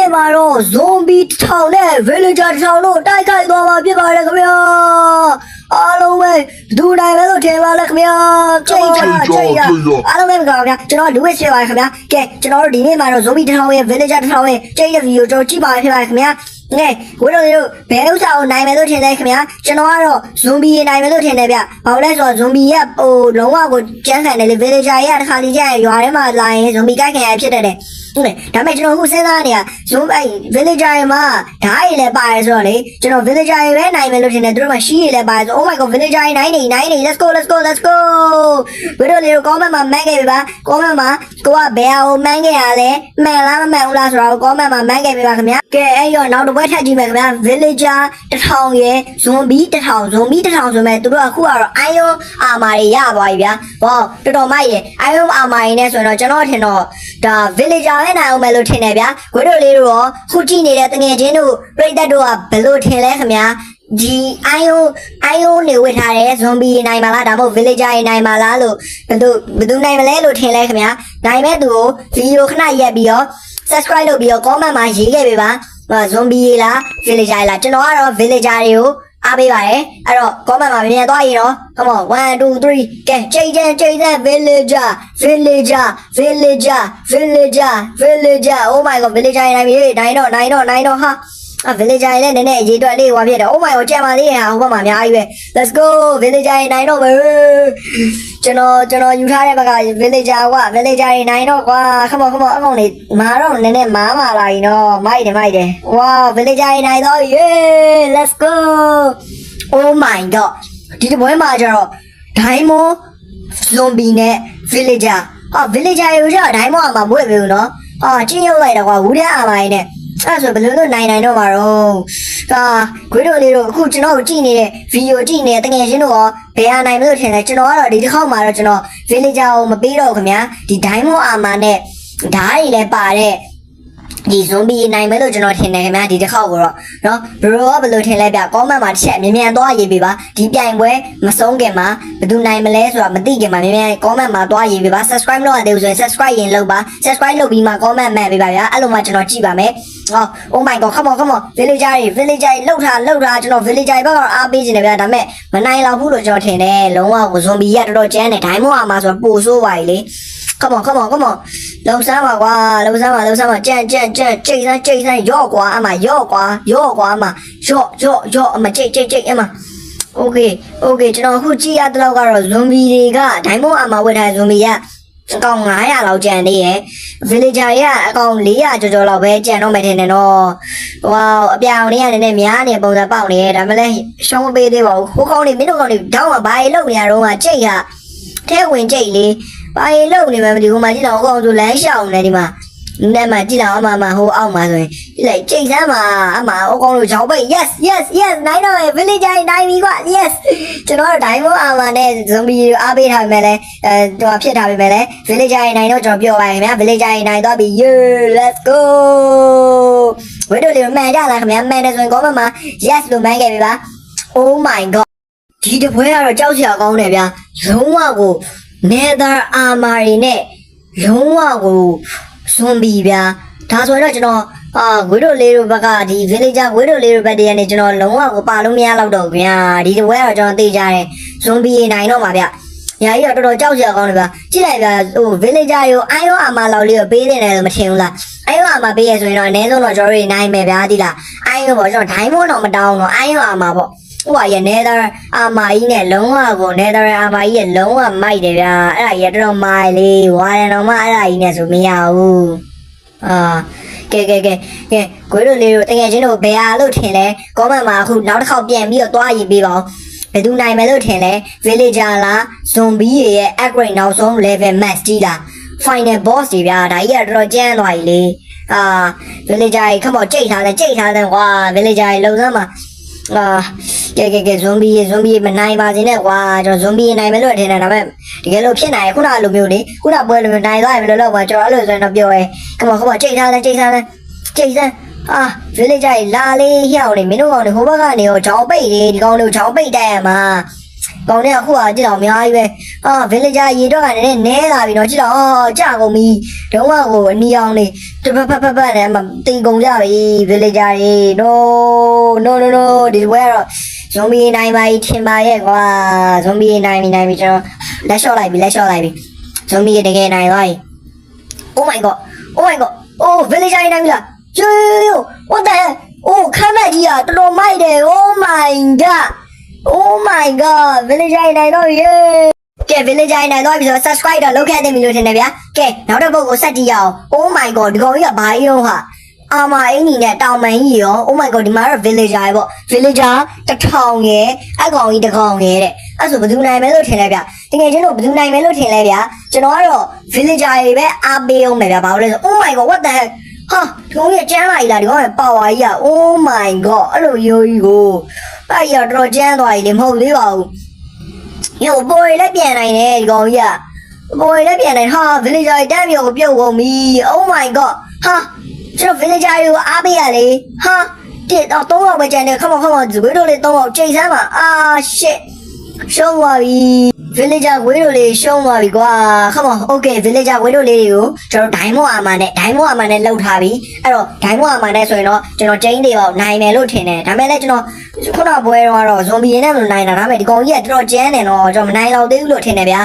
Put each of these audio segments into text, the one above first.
နေ့မှာတော့ zombie ထောင်နဲ့ villager ထောင်လို့တိုက်ခိုက်သွားမှာဖြစ်ပါတယ်ခင်ဗျာအားလုံးပဲဒူနိုင်လဲလို့ထင်ပါလဲခင်ဗျာကြိတ်ကြအားလုံးပဲမကောင်းဗျာကျွန်တော်လူဝစ်ဖြစ်ပါတယ်ခင်ဗျာကဲကျွန်တော်တို့ဒီနေ့မှာတော့ zombie ထောင်ရဲ့ villager ထောင်ရဲ့ကြိတ်ရဲ့ video ကျွန်တော်ကြည့်ပါဖြစ်ပါတယ်ခင်ဗျာငဲဝိတို့တို့ဘယ်ဥစ္စာကိုနိုင်မယ်လို့ထင်တယ်ခင်ဗျာကျွန်တော်ကတော့ zombie နိုင်မယ်လို့ထင်တယ်ဗျဘာလို့လဲဆိုတော့ zombie ရဲ့ဟိုလုံးဝကိုကျန်းဆန်တယ်လေ villager ရဲ့တစ်ခါလေးကျရင်ရွာထဲမှာလာရင် zombie ကိုက်ခင်ရဖြစ်တယ်ဟုတ်တယ်ဒါပေမဲ့ကျွန်တော်အခုစဉ်းစားနေတာ zombie villager မှာဓာတ်ရည်လည်းပါတယ်ဆိုတော့လေကျွန်တော် villager ရည်ပဲနိုင်မယ်လို့ထင်တယ်သူတို့မှာရှိရည်လည်းပါတယ်ဆို oh my god villager နိုင်နေ let's goဝိတို့လေးကို comment မှာမှန်းခဲ့ပြီပါ comment မှာကိုကဘယ်အောင်မှန်းခဲ့ရလဲမှန်လားမမှန်ဘူးလားဆိုတော့ comment မှာမှန်းခဲ့ပြီပါခင်ဗျာကဲအဲ့ရောနောက်တစ်ပွဲထပ်ကြည့်မယ်ခင်ဗျာ villager 1000ရယ် zombie 1000 zombie 1000ဆိုမဲ့သူတို့ကအခုကတော့ iron armor တွေရသွားပြီဗျာဟောတော်တော်မိုက်ရယ် iron armor တွေနဲ့ဆိုတော့ကျွန်တော်ထင်တော့ဒါ villager ပဲနိုင်အောင်မယ်လို့ထင်တယ်ဗျာဝိတို့လေးတို့ရောခုကြည့်နေတဲ့တငယ်ချင်းတို့ပြိတ္တတို့ကဘယ်လိုထင်လဲခင်ဗျာဒီ iron နေဝတ်ထားတဲ့ zombie နိုင်ပါလားဒါမှမဟုတ် villager နိုင်ပါလားလို့ဘယ်သူနိုင်မလဲလို့ထင်လဲခင်ဗျာနိုင်မဲ့သူကို video ခဏရက်ပြီးတော့ subscribe လုပ်ပြီးတော့ comment မှာရေးခဲ့ပေးပါzombie လား villager လားကျွန်တော်ကတော့ villager တွေကိုအားပေးပါတယ်အဲ့တော့ comment မှာမြန်သွားရင်တော့ come on 1 2 3ကဲချိန်တဲ့ villager oh my god villager နိုင်ပြီနိုင်တော့ဟာvillager လည်းနည်းနည်းအရေးအတွက်လေးဟွာဖြစ်တယ် oh my god ကြံပါသေးတယ်ဟာဟိုဘက်မှာအများကြီးပဲ let's go villager နိုင်တော့မယ်ကျွန်တော်ယူထားတဲ့ဘက်က villager က villager နိုင်တော့ကွာ come on အကောင်လေးမာတော့နည်းနည်းမာလာရင်တော့မိုက်တယ် wow villager နိုင်တော့ yeah let's go oh my god ဒီတပွဲမှာကျတော့ diamond zombie နဲ့ villager villager ကိုကျတော့ diamond အမှာမွေ့ပြီနော်ကျင်းရုပ်လိုက်တော့ကွာဝူတဲ့အာမိုင်းနဲ့အဲ့ဆိုဘယ်လိုလုပ်နိုင်တော့မှာတော့ဂွေးတို့လေးတို့အခုကျွန်တော်ကြည့်နေတဲ့ video ကြည့်နေတဲ့တကယ်ရှင်းတော့ဘယ်ဟာနိုင်မလို့ထင်လဲကျွန်တော်ကတော့ဒီတစ်ခေါက်မှာတော့ကျွန်တော် villager ကိုမပေးတော့ခင်ဗျာဒီ diamond armor နဲ့ဓာတ်တွေလည်းပါတဲ့ဒီ zombie နိုင်မယ်လို့ကျွန်တော်ထင်တယ်ခင်ဗျာဒီတစ်ခေါက်ကိုတော့နော် bro ဘယ်လိုထင်လဲဗျ comment မှာတစ်ချက်မြန်သွားရေးပေးပါဒီပြိုင်ပွဲမဆုံးခင်မှာဘယ်သူနိုင်မလဲဆိုတာမသိခင်မှာမြန် comment မှာသွားရေးပေးပါ subscribe လုပ်ရသေးဘူးဆိုရင် subscribe ရင်လုပ်ပါ subscribe လုပ်ပြီးမှ comment မှန်ပေးပါဗျာအဲ့လိုမှကျွန်တော်ကြည့်ပါမယ်oh my god come on villager တွေလှုပ်ထားကျွန်တော် villager ဘက်ကတော့အားပေးနေတယ်ဗျာဒါပေမဲ့မနိုင်လောက်ဘူးလို့ကျွန်တော်ထင်တယ်လုံးဝကို zombie ရတော်တော်ကျန်းတယ် diamond armor ဆိုတာပိုဆိုးပါလေcome on လုံစမ်းပါကွာကြံကြိတ်စမ်းရော့ကွာအမရော့ကွာအမရော့အမကြိတ်အမ okay ကျွန်တော်အခုကြည့်ရတဲ့လောက်ကတော့ zombie တွေက diamond armor ဝတ်ထား zombie ကအကောင်900လောက်ကျန်သေးရဲ့ villager တွေကအကောင်400ကျော်လောက်ပဲကျန်တော့မယ်ထင်တယ်နော်ဝါအပြောင်လေးကလည်းများနေပုံစံပေါက်နေရဲ့ဒါမှလည်းရှုံးမပေးသေးပါဘူးဟိုကောင်တွေမင်းတို့ကောင်တွေတောင်းမှာဘာလို့နေရတော့ကကြိတ်ရထဲဝင်ကြိတ်လေဘာလို့နေမှမသိဘူးမှာကြည့်တော့ဟိုကောင်ဆိုလမ်းရှောင်နေဒီမှာနဲ့မှကြည့်တော့အမဟိုအောက်မှာဆိုရင်ကြည့်လိုက်ကြိတ်စမ်းမှာအမဟိုကောင်တို့ချောင်းပိတ် yes နိုင်တော့ villager နိုင်ပြီကွာ yes ကျွန်တော်တို့ diamond armor နဲ့ zombie တွေအားပေးထားပြီမဲ့လဲဟိုဖြစ်ထားပြီမဲ့လဲ villager နိုင်တော့ကျွန်တော်ပြောပါရင်ဗျာ villager နိုင်တော့ပြီ yeah let's go ဝိတို့လေးမှန်ကြလားခင်ဗျာမှန်တယ်ဆိုရင် comment မှာ yes လို့မှန်းခဲ့ပြီပါ oh my god ဒီတပွဲကတော့ကြောက်စရာကောင်းတယ်ဗျာလုံးဝကို nether armor တွေနဲ့လုံးဝကို zombie ဗျာဒါဆိုရင်တော့ကျွန်တော်ဝိတို့လေးတို့ဘက်ကဒီ villager ဝိတို့လေးတို့ဘက်တည်းကနေကျွန်တော်လုံးဝကိုပါလို့မရတော့တော့ဗျာဒီတပွဲကတော့ကျွန်တော်သိကြတယ် zombie နိုင်တော့မှာဗျညာကြီးတော့တော်တော်ကြောက်စရာကောင်းတယ်ဗျကြည့်လိုက်ဗျဟို villager ကို iron armor လောက်လေးကိုပေးနေတယ်လို့မထင်ဘူးလား iron armor ပေးရဆိုရင်တော့အနည်းဆုံးတော့ကျွန်တော်တို့နိုင်မယ်ဗျာဒီလား iron ပေါ့ကျွန်တော် diamond တော့မတောင်းတော့ iron armor ပေါ့ဟိုကရ nether armor ကြီးနဲ့လုံးဝကို nether armor ကြီးရဲ့လုံးဝမိုက်တယ်ဗျာအဲ့ဒါကြီးတော်တော်မိုက်လေးဝါရတော်မှအဲ့ဒါကြီးနဲ့ဆိုမရဘူးကဲဂွေးတို့လေးတို့တကယ်ချင်းတို့ဘယ်ဟာလို့ထင်လဲ comment မှာအခုနောက်တစ်ခေါက်ပြန်ပြီးတော့တွားရေးပေးပါဦးဘယ်သူနိုင်မယ်လို့ထင်လဲ villager လား zombie ရဲ့ upgrade နောက်ဆုံး level max ကြီးလား final boss တွေဗျာဒါကြီးကတော်တော်ကျန်းသွားပြီလေvillager ကြီးခမောကြိတ်ထားတယ်ကွာ villager ကြီးလုံစမ်းမှာကဲ zombie မနိုင်ပါစေနဲ့ကွာကျွန်တော် zombie နိုင်မယ်လို့ထင်တယ်ဒါပေမဲ့တကယ်လို့ဖြစ်နိုင်ခုနလိုမျိုးလေခုနပွဲလိုနိုင်သွားပြီလို့လောက်ပါကျွန်တော်အဲ့လိုဆိုရင်တော့ပြောရဲခမောကြိတ်ထားတယ်villager ကြီးလာလေးဟျောက်နေမင်းတို့ကောင်တွေဟိုဘက်ကနေရောချောင်းပိတ်နေဒီကောင်တို့ချောင်းပိတ်တိုက်ရမှာ ကောင်းတဲ့အခုကကြည့်တော့အများကြီးပဲvillager ရေတော့ကလည်းနဲလာပြီနော်ကြည့်တော့ကြာကုန်ပြီဒုံးကကိုအနီအောင်နေတပတ်နဲ့မတီကုန်ကြပြီ villager တွေ no ဒီဘွဲတော့ zombie နိုင်ပါထင်ပါရဲ့ကွာ zombie နိုင်ပြီကျွန်တော်လက်လျှော့လိုက်ပြီ zombie တကယ်နိုင်သွားပြီ oh my god oh villager နိုင်ပြီလားyo what the hell ခမ်းမကြီးอ่ะတော်တော်မိုက်တယ် oh my god villager နိုင်တော့ရေကဲ villager နိုင်တော့ပြီဆိုတော့ subscribe တော့လုပ်ခဲ့တယ်မလို့ထင်တယ်ဗျာကဲနောက်တစ်ပုတ်ကိုဆက်ကြည့်ရအောင် oh my god ဒီကောင်ကြီးကဘာကြီးတော့ဟာအာမအင်းကြီးနဲ့တောင်ပန်ကြီးရော oh my god ဒီမှာတော့ villager ပေါ့ villager 1000ရဲ့အကောင်ကြီး1000ရဲ့တဲ့အဲ့ဆိုဘယ်သူနိုင်မဲလို့ထင်လဲဗျတကယ်ချင်းတို့ဘယ်သူနိုင်မဲလို့ထင်လဲဗျကျွန်တော်ကတော့ villager တွေပဲအားပေးအောင်မယ်ဗျဘာလို့လဲဆို oh my god what the heck ဟာဒီကောင်ကြီးကျန်းလာပြီလားဒီကောင်ရဲ့ power ကြီးอ่ะ oh my god အဲ့လိုရိုးကြီးကိုအဲ့ရတော့ကျန်းသွားပြီလေမဟုတ်သေးပါဘူးညိုပေါ်ရလည်းပြန်နိုင်တယ်ဒီကောင်ကြီးอ่ะပေါ်ရလည်းပြန်နိုင်ဟာ villager တန်းမျိုးကိုပြုတ်ကုန်ပြီ oh my god ဟာကျွန်တော် villager တွေကိုအားပေးရလေဟာတစ်တော့3ယောက်ပဲကျန်တယ်ခမဇွေးတို့လေး3ယောက်ချိန်စမ်းပါshit ရှုံးသွားပြီ villager ဝေးတို့လေးရှုံးသွားပြီကွာ come on okay villager ဝေးတို့လေးတွေကိုကျွန်တော် diamond armor နဲ့လောက်ထားပြီအဲ့တော့ diamond armor နဲ့ဆိုရင်တော့ကျွန်တော် chain တွေပေါ့နိုင်မယ်လို့ထင်တယ်ဒါပေမဲ့လည်းကျွန်တော်ခုနကပွဲတော့ zombie နဲ့မလို့နိုင်တာဒါပေမဲ့ဒီကောင်ကြီးကတော်တော်ကျန်းတယ်နော်ကျွန်တော်မနိုင်တော့သေးဘူးလို့ထင်တယ်ဗျာ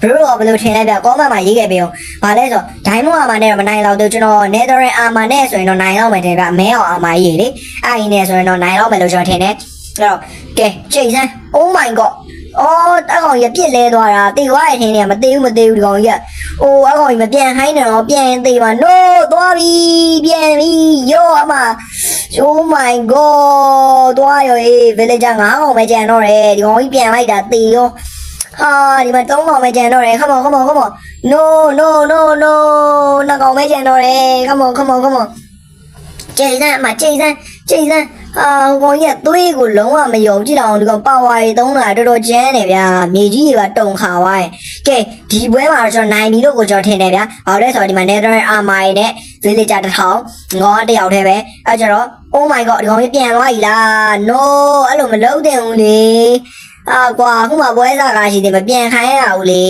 ဘယ်လိုထင်လဲဗျ comment မှာရေးခဲ့ပေးအောင်ဘာလဲဆို diamond armor နဲ့တော့မနိုင်တော့သေးကျွန်တော် netherite armor နဲ့ဆိုရင်တော့နိုင်တော့မယ်တဲ့ဗျမဲအောင် armor ကြီးလေအဲ့ဒီနဲ့ဆိုရင်တော့နိုင်တော့မယ်လို့ကျွန်တော်ထင်တယ်အဲ့တော့ကဲချိန်စမ်း oh my god အဲ့ကောင်ကြီးပြစ်လဲသွားတာတေသွားရထင်းနေမသေးဘူးဒီကောင်ကြီးကအဲ့ကောင်ကြီးမပြန်ခိုင်းနဲ့တော့ပြန်ရင်သေးပါ no သွားပြီပြန်ပြီယောအမ oh my god သွားရောvillager 9ကောင်ပဲကြံတော့တယ်ဒီကောင်ကြီးပြန်လိုက်တာတေရောဟာဒီမှာ3ကောင်ပဲကြံတော့တယ် come on no နှစ်ကောင်ပဲကြံတော့တယ် come on ချိန်စမ်းဟိုကောင်ကြီးကသွေးကိုလုံးဝမယုံကြည့်တော့ဒီကောင်ပါဝါတွေသုံးတာတော်တော်ကျန်းတယ်ဗျာမြေကြီးတွေကတုံခါသွားတယ်ကဲဒီပွဲမှာတော့ကျွန်တော်နိုင်ပြီလို့ကိုကျွန်တော်ထင်တယ်ဗျာဘာလို့လဲဆိုတော့ဒီမှာ netherite armor နဲ့ villager 1000ငေါတယောက်တည်းပဲအဲ့ကျတော့ oh my god ဒီကောင်ကြီးပြန်သွားပြီလား no အဲ့လိုမလုပ်သင့်ဘူးလေကွာခုမှပွဲစားကားရှိတယ်မပြန်ခိုင်းရဘူးလေ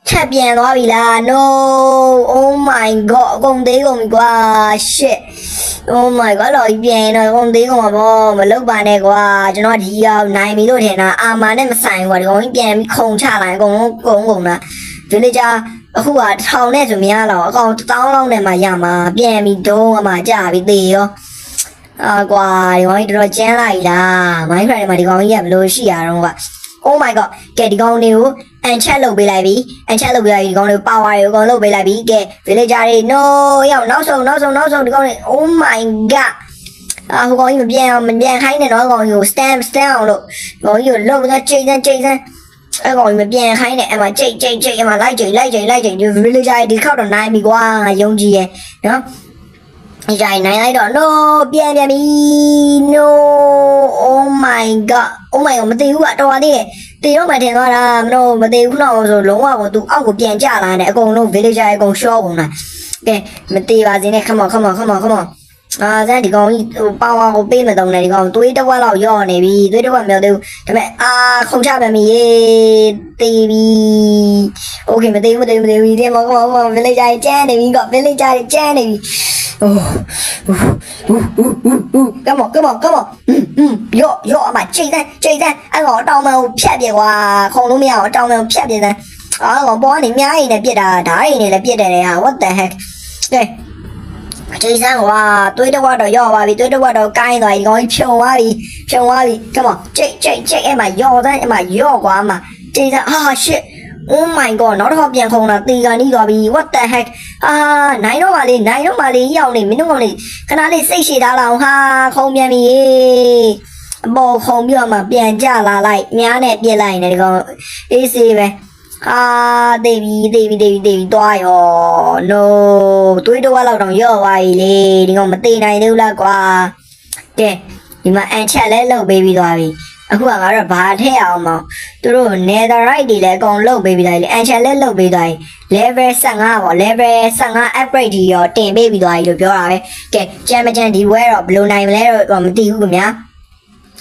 ချက်ပြန်သွားပြီလား no oh my god အကုန်သေးကုန်ပြီကွာ shit oh my god တော့ပြန်တော့အကုန်သေးကုန်ပါဘောမလုပ်ပါနဲ့ကွာကျွန်တော်ဒီရောက်နိုင်ပြီလို့ထင်တာအာမာနဲ့မဆိုင်ကွာဒီကောင်ကြီးပြန်ပြီးခုံချလိုက်အကုန်ကုန်တာ villager အခုက1000နဲ့ဆိုမရတော့အကောင်1000လောက်နဲ့မှရမှာပြန်ပြီးဒုံးအမှကြပြီးသေးရောကွာဒီကောင်ကြီးတော်တော်ကျန်းလာပြီလား Minecraft မှာဒီကောင်ကြီးကဘယ်လိုရှိရတော့ကွာoh my god ကဲဒီကောင်တွေကို enchant လုပ်ပေးလိုက်ပြီဒီကောင်တွေကို power တွေအကုန်လုပ်ပေးလိုက်ပြီကဲ villager တွေ no ရောက်နောက်ဆုံးဒီကောင်တွေ oh my god ဟိုကောင်ကြီးမပြန်ခိုင်းနဲ့တော့ကောင်ကြီးကို stand အောင်လို့ကောင်ကြီးကိုလှုပ်ကြိတ်စမ်းအဲ့ကောင်ကြီးမပြန်ခိုင်းနဲ့အမကြိတ်အမလိုက်ကြိတ်ဒီ villager တွေဒီခောက်တော့နိုင်ပြီကွာယုံကြည်ရဲ့နော်ဒီကြိုင်နိုင်လိုက်တော့ no ပြန်ပြီ no oh my god မသိဘူးကတော်ပါသေးတယ်တေတော့မှထင်သွားတာမသိဘူးတော့ဆိုလုံးဝကိုသူအောက်ကိုပြန်ကျလာတယ်အကုန်လုံး villager အကုန်ရှော့ကုန်တာကဲမသိပါစေနဲ့ come on ဇန်ဒီကောင်ကြီးပါဝါကိုပေးမတော့နဲ့ဒီကောင်သွေးတစ်ဝက်လောက်ရော့နေပြီသွေးတစ်ဝက်မပြောသေးဘူးဒါပေမဲ့ခုံချပါမီတေးပြီ okay မသေးဘူးဒီမှာကောင် villager ကျန်းနေပြီက villager ကျန်းနေပြီcome on ရော့အမချိန်စမ်းအဲ့ကောင်တောင်ပံကိုဖြတ်ပြကွာခုံလို့မရအောင်တောင်ပံကိုဖြတ်ပြစမ်းကောင်ပေါ်ကနေမြားရည်နဲ့ပြစ်တာဓာတ်ရည်နဲ့လည်းပြစ်တယ်ဟာ what the heck ကဲချိန်စမ်းကွာသွေးတစ်ဝက်တော့ရော့သွားပြီသွေးတစ်ဝက်တော့ကိုင်းသွားပြီကောင်ကြီးဖြုံသွားပြီ come on ချိန်အဲ့မှာရော့စမ်းအဲ့မှာရော့ကွာအမချိန်စမ်းshit oh my god နောက်တော့ပြန်ခုံတာတေကန်ကြီးသွားပြီ what the heck နိုင်တော့ပါလေရောက်နေမင်းတို့ကလေခဏလေးစိတ်ရှည်ထားလောက်ဟာခုံပြန်ပြီအပေါ်ခုံပြီးတော့မှပြန်ကြလာလိုက်များနဲ့ပြစ်လိုက်နေဒီကောင်အေးစေးပဲတေးပြီသွားရော no သွေးတော့လောက်တော့ရော့သွားပြီလေဒီကောင်မတေးနိုင်သေးဘူးလားကွာကဲဒီမှာအန်ချက်လဲလှုပ်ပေးပြီးသွားပြီအခုကငါတို့ဘာထည့်အောင်မသူတို့ netherite တွေလည်းအကုန်လုပ်ပေးပြီးသားလေ enchant လည်းလုပ်ပေးသွားပြီ level 15ပေါ့ level 15 upgrade ကြီးရောတင်ပေးပြီးသွားပြီလို့ပြောတာပဲကဲကြမ်းမကြမ်းဒီဝဲတော့ဘယ်လိုနိုင်မလဲတော့မသိဘူးခင်ဗျာ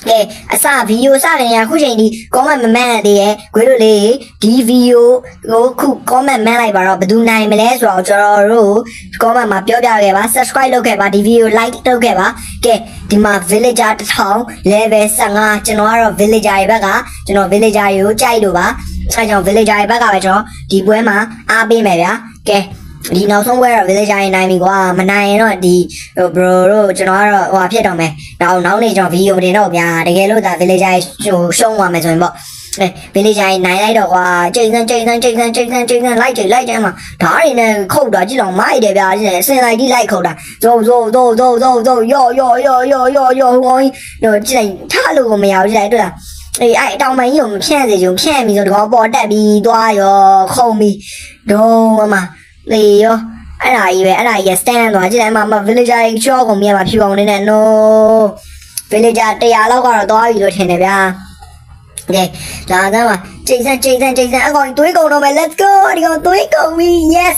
ကဲအစဗီဒီယိုစတယ်ညာခုချိန်ဒီ comment မမှန်သေးရဲ့ခွေးတို့လေးဒီဗီဒီယိုကိုခု comment မှန်လိုက်ပါတော့ဘယ်သူနိုင်မလဲဆိုတော့ကျွန်တော်တို့ comment မှာပြောပြခဲ့ပါ subscribe လုပ်ခဲ့ပါဒီဗီဒီယို like လုပ်ခဲ့ပါကဲဒီမှာ villager 1000 level 15ကျွန်တော်ကတော့ villager ရဲ့ဘက်ကကျွန်တော် villager ကိုကြိုက်လို့ပါအဲကြောင့် villager ရဲ့ဘက်ကပဲကျွန်တော်ဒီပွဲမှာအားပေးမယ်ဗျာကဲဒီနောက်ဆုံးပွဲတော့ villager ရနိုင်ပြီကွာမနိုင်ရင်တော့ဒီ bro တို့ကျွန်တော်ကတော့ဟိုဖြစ်တော့မယ်နောက်နေ့ကျွန်တော်ဗီဒီယိုမတင်တော့ဗျာတကယ်လို့ဒါ villager ဟိုရှုံးသွားမယ်ဆိုရင်ပေါ့villager နိုင်လိုက်တော့ကွာကျိန်စမ်းလိုက်ကျိန်မှာဓာတ်တွေနဲ့ခုတ်တာကြည့်တော့မိုက်တယ်ဗျာအစင်လိုက်ဒီလိုက်ခုတ်တာဇိုယောဟိုကြည့်လိုက်ထားလို့မရဘူးကြည့်လိုက်တွေ့လားအဲ့တောင်မကြီးကိုဖြန့်စေချင်ဖြန့်ပြီးဆိုတော့ပေါ်တက်ပြီးသွားရောခုံပြီးဒုံးမလေရောအဲ့ဒါကြီးပဲအဲ့ဒါကြီး stand သွားကြည့်လိုက်မှ villager ကြီးချောကုန်မြတ်မှာဖြူအောင်နေနဲ့ no villager 100လောက်ကတော့သွားပြီလို့ထင်တယ်ဗျာကဲလာသားမှာကျိန်စမ်းအကောင်သွေးကုန်တော့မယ် let's go ဒီကောင်သွေးကုန်ပြီ yes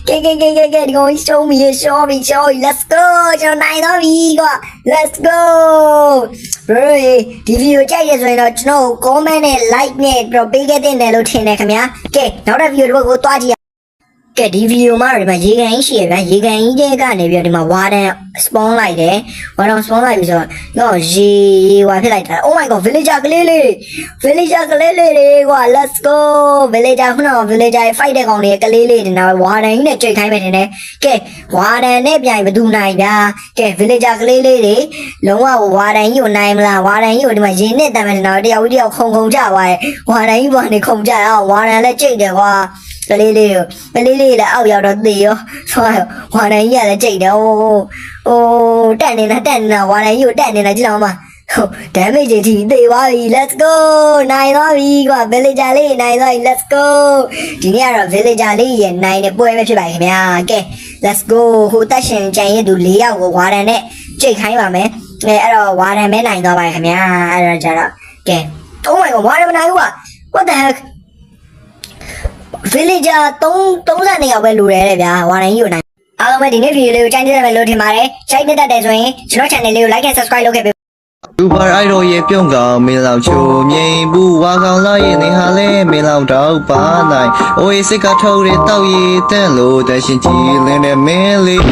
ကဲဒီကောင် show me let's go ကျွန်တော်နိုင်တော့ပြီကွာ let's go bro ဒီဗီဒီယိုကြိုက်ရဆိုရင်တော့ကျွန်တော် comment နဲ့ like နဲ့တော့ပေးခဲ့တဲ့လို့ထင်တယ်ခင်ဗျာကဲနောက်တဲ့ဗီဒီယိုတစ်ခုကိုတွားကြည့်ကဲဒီဗီဒီယိုမှာဒီမှာရေကန်ကြီးရှိရဗျာရေကန်ကြီးတဲ့ကနေပြီးတော့ဒီမှာဝါဒန် spawn လိုက်တယ်ဝါဒန် spawn လိုက်ပြီးဆိုတော့ရေဝါဖြစ်လိုက်တာ oh my god villager ကလေးလေးကွာ let's go villager ခုနက villager fight တဲ့ကောင်တွေကလေးလေးတင်တာဝါဒန်ကြီးနဲ့ကြိတ်ခိုင်းမယ်တင်တယ်ကဲဝါဒန်နဲ့ပြိုင်ဘယ်သူနိုင်ဗျာကဲ villager ကလေးလေးတွေလုံးဝဝါဒန်ကြီးကိုနိုင်မလားဝါဒန်ကြီးကိုဒီမှာရေနဲ့တမ်းမယ်တင်တာတယောက်ခုံကြသွားတယ်ဝါဒန်ကြီးဘာနေခုံကြအောင်ဝါဒန်လည်းကြိတ်တယ်ကွာကလေးလေးလည်းအောက်ရောက်တော့သေရောဆိုတော့ဝါဒန်ကြီးကလည်းကြိတ်တယ်ဟိုတက်နေတာဝါဒန်ကြီးကိုတက်နေတာကြည့်အောင်ပါဟို damage ကြီးထိသေသွားပြီ let's go နိုင်သွားပြီကွာ villager လေးနိုင်သွားပြီ let's go ဒီနေ့ကတော့ villager လေးရဲ့နိုင်တဲ့ပွဲပဲဖြစ်ပါခင်ဗျာကဲ let's go ဟိုတက်ရှင်ကြံရည်သူ၄ယောက်ကိုဝါဒန်နဲ့ကြိတ်ခိုင်းပါမယ်အဲ့တော့ဝါဒန်ပဲနိုင်သွားပါခင်ဗျာအဲ့တော့ကြတော့ကဲ oh my god ဝါဒန်မနိုင်ဘူးကွာ what the heck villager 32ယောက်ပဲလိုတယ်တဲ့ဗျာဝါဒန်ကြီးကိုနိုင်အားလုံးပဲဒီနေ့ဗီဒီယိုလေးကိုကြိုက်နေတယ်လို့ထင်ပါတယ်ကြိုက်နေတတ်တယ်ဆိုရင်ကျွန်တော် channel လေးကို like and subscribe လုပ်ခဲ့ပေးလူပါအိုက်တော်ရဲ့ပြုံးကောင်မင်းလောက်ချိုမြိန်ဘူးဝါကောင်လာရဲ့နေဟာလဲမင်းလောက်တော့ပါနိုင်အိုးစစ်ကထုတ်တဲ့တောက်ရည်တန့်လို့တရှင်ကြည်လင်းတဲ့မင်းလေး